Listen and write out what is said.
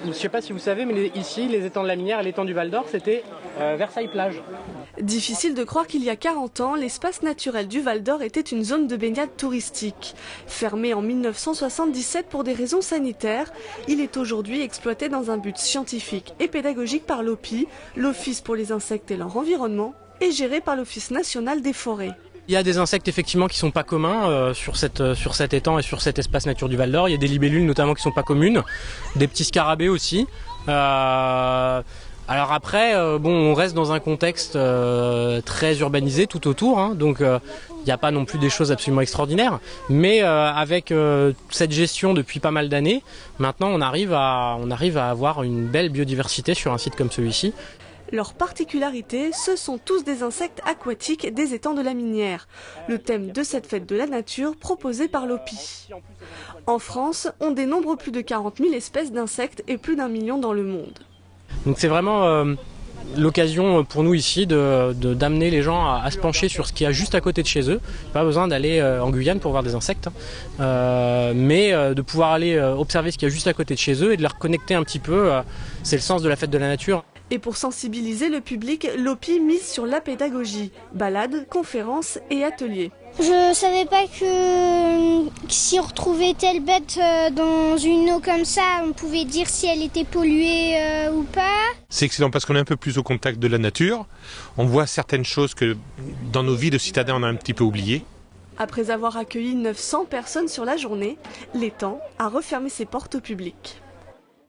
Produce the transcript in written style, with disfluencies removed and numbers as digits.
Je ne sais pas si vous savez, mais ici, les étangs de la Minière et l'étang du Val-d'Or, c'était Versailles-Plage. Difficile de croire qu'il y a 40 ans, l'espace naturel du Val-d'Or était une zone de baignade touristique. Fermé en 1977 pour des raisons sanitaires, il est aujourd'hui exploité dans un but scientifique et pédagogique par l'OPI, l'Office pour les insectes et leur environnement, et géré par l'Office national des forêts. Il y a des insectes effectivement qui sont pas communs sur cet étang et sur cet espace nature du Val-d'Or. Il y a des libellules notamment qui sont pas communes, des petits scarabées aussi. Alors après, on reste dans un contexte très urbanisé tout autour, hein, donc il n'y a pas non plus des choses absolument extraordinaires. Mais avec cette gestion depuis pas mal d'années, maintenant on arrive à avoir une belle biodiversité sur un site comme celui-ci. Leur particularité, ce sont tous des insectes aquatiques des étangs de la Minière, le thème de cette fête de la nature proposée par l'OPI. En France, on dénombre plus de 40 000 espèces d'insectes et plus d'1 million dans le monde. Donc c'est vraiment l'occasion pour nous ici d'amener les gens à se pencher sur ce qu'il y a juste à côté de chez eux. Pas besoin d'aller en Guyane pour voir des insectes, mais de pouvoir aller observer ce qu'il y a juste à côté de chez eux et de les reconnecter un petit peu. C'est le sens de la fête de la nature. Et pour sensibiliser le public, l'OPI mise sur la pédagogie, balades, conférences et ateliers. Je savais pas que si on retrouvait telle bête dans une eau comme ça, on pouvait dire si elle était polluée ou pas. C'est excellent parce qu'on est un peu plus au contact de la nature. On voit certaines choses que dans nos vies de citadins on a un petit peu oubliées. Après avoir accueilli 900 personnes sur la journée, l'étang a refermé ses portes au public.